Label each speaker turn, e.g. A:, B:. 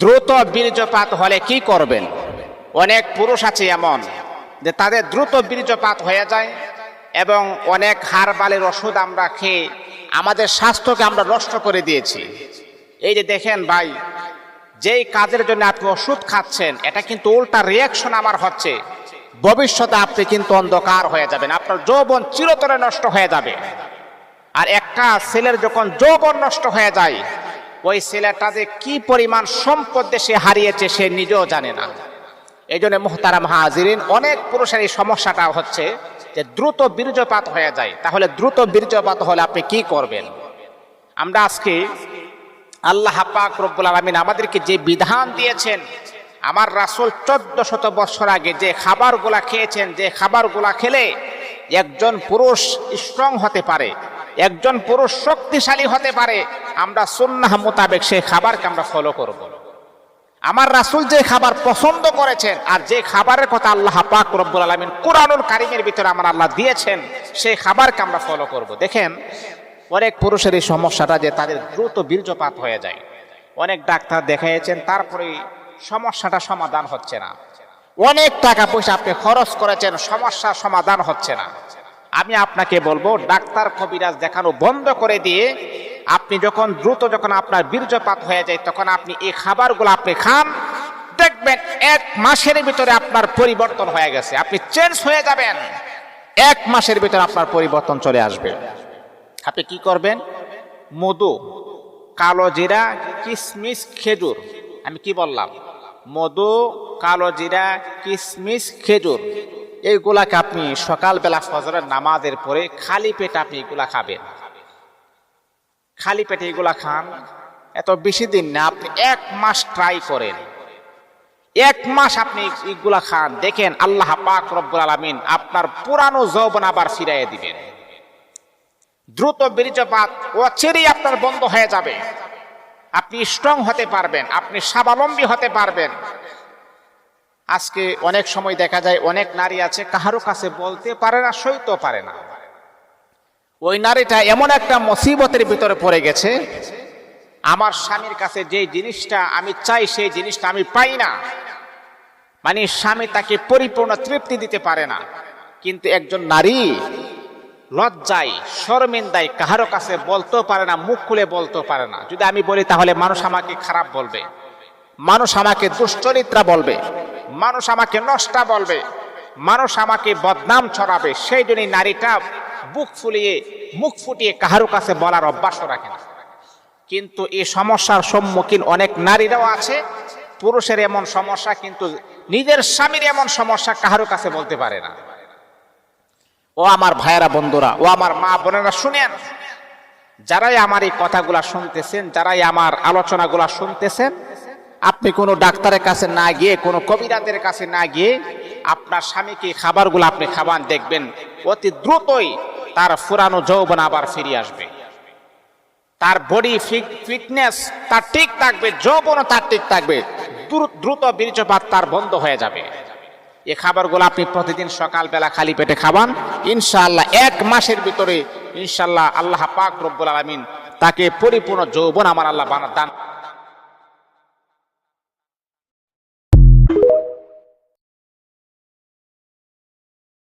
A: দ্রুত বীর্যপাত হলে কি করবেন? অনেক পুরুষ আছে এমন যে তাদের দ্রুত বীর্যপাত হয়ে যায় এবং অনেক হাড়বালের ওষুধ আমরা খেয়ে আমাদের স্বাস্থ্যকে আমরা নষ্ট করে দিয়েছি। এই যে দেখেন ভাই, যেই কাজের জন্য আপনি ওষুধ খাচ্ছেন এটা কিন্তু উল্টা রিয়াকশন আমার হচ্ছে, ভবিষ্যতে আপনি কিন্তু অন্ধকার হয়ে যাবেন, আপনার যৌবন চিরতরে নষ্ট হয়ে যাবে। আর একটা ছেলের যখন যৌবন নষ্ট হয়ে যায়, ওই ছেলেটা যে কি পরিমাণ সম্পদ সে হারিয়েছে সে নিজেও জানে না। এই জন্য মুহতারাম হাজিরিন, অনেক পুরুষের এই সমস্যাটা হচ্ছে যে দ্রুত বীর্যপাত হয়ে যায়। তাহলে দ্রুত বীর্যপাত হলে আপনি কি করবেন? আমরা আজকে আল্লাহ পাক রব্বুল আলামিন আমাদেরকে যে বিধান দিয়েছেন, আমার রাসূল 1400 বছর আগে যে খাবারগুলা খেয়েছেন, যে খাবারগুলা খেলে একজন পুরুষ স্ট্রং হতে পারে, একজন পুরুষ শক্তিশালী হতে পারে, আমরা সুন্নাহ মোতাবেক সেই খাবারকে আমরা ফলো করব। আমার রাসূল যে খাবার পছন্দ করেছেন আর যে খাবারের কথা আল্লাহ পাক রব্বুল আলামিন কুরআনুল কারীমের ভিতরে আমার আল্লাহ দিয়েছেন, সেই খাবারকে আমরা ফলো করব। দেখেন, অনেক পুরুষের এই সমস্যাটা যে তাদের দ্রুত বীর্যপাত হয়ে যায়, অনেক ডাক্তার দেখাইছেন, তারপরে সমস্যাটা সমাধান হচ্ছে না। অনেক টাকা পয়সা আপনি খরচ করেছেন, সমস্যার সমাধান হচ্ছে না। আমি আপনাকে বলবো, ডাক্তার কবিরাজ দেখানো বন্ধ করে দিয়ে আপনি যখন আপনার বীর্যপাত হয়ে যায়, তখন আপনি এই খাবারগুলো আপনি খান, দেখবেন 1 মাসের ভিতরে আপনার পরিবর্তন হয়ে গেছে, আপনি চেঞ্জ হয়ে যাবেন। 1 মাসের ভিতরে আপনার পরিবর্তন চলে আসবে। আপনি কি করবেন? মধু, কালো জিরা, কিশমিশ, খেজুর। আমি কি বললাম? মধু, কালো জিরা, কিশমিশ, খেজুর, এইগুলাকে আপনি সকালবেলা ফজরের নামাজের পরে খালি পেটে আপনি এগুলা খাবেন। খালি পেটে এগুলা খান, এত বেশি দিন না, আপনি 1 মাস ট্রাই করেন। 1 মাস আপনি এগুলা খান, দেখেন আল্লাহ পাক রব্বুল আলামিন আপনার পুরানো যৌবন আবার ফিরাইয়ে দিবেন। দ্রুত বীর্যপাত অচিরেই আপনার বন্ধ হয়ে যাবে, আপনি স্ট্রং হতে পারবেন, আপনি স্বাবলম্বী হতে পারবেন। আজকে অনেক সময় দেখা যায় অনেক নারী আছে কাহারো কাছে বলতে পারে না, সইতে পারে না। ওই নারীটা এমন একটা মুসিবতের ভিতরে পড়ে গেছে, আমার স্বামীর কাছে যে জিনিসটা আমি চাই সেই জিনিসটা আমি পাই না, মানে স্বামী তাকে পরিপূর্ণ তৃপ্তি দিতে পারে না। কিন্তু একজন নারী লজ্জায় শর্মিন্দায় কাহারো কাছে বলতেও পারে না, মুখ খুলে বলতেও পারে না। যদি আমি বলি তাহলে মানুষ আমাকে খারাপ বলবে, মানুষ আমাকে দুশ্চরিত্রা বলবে, মানুষ আমাকে নষ্টা বলবে, মানুষ আমাকে বদনাম ছড়াবে। সেই জন্য নারীটা মুখ ফুটিয়ে কাহারো কাছে বলার অভ্যাসও রাখে না। কিন্তু এই সমস্যার সম্মুখীন অনেক নারীরাও আছে, পুরুষের এমন সমস্যা, কিন্তু নিজের স্বামীর এমন সমস্যা কাহারো কাছে বলতে পারে না। ও আমার ভাইয়েরা, বন্ধুরা, ও আমার মা বোনেরা, শুনেন, যারাই আমার এই কথাগুলা শুনতেছেন, যারাই আমার আলোচনাগুলা শুনতেছেন, আপনি কোনো ডাক্তারের কাছে না গিয়ে, কোনো কবিরাজের কাছে না গিয়ে আপনার স্বামীকে খাবারগুলো আপনি খাবান, দেখবেন অতি দ্রুতই তার পুরানো যৌবন আবার ফিরে আসবে, তার বডি ফিটনেস তার ঠিক থাকবে, যৌবনও তার ঠিক থাকবে, দ্রুত বীর্যপাত তার বন্ধ হয়ে যাবে। এই খাবারগুলো আপনি প্রতিদিন সকালবেলা খালি পেটে খাবান, ইনশাআল্লাহ 1 মাসের ভিতরে ইনশাআল্লাহ আল্লাহ পাক রব্বুল আলামিন তাকে পরিপূর্ণ যৌবন আমার আল্লাহ দান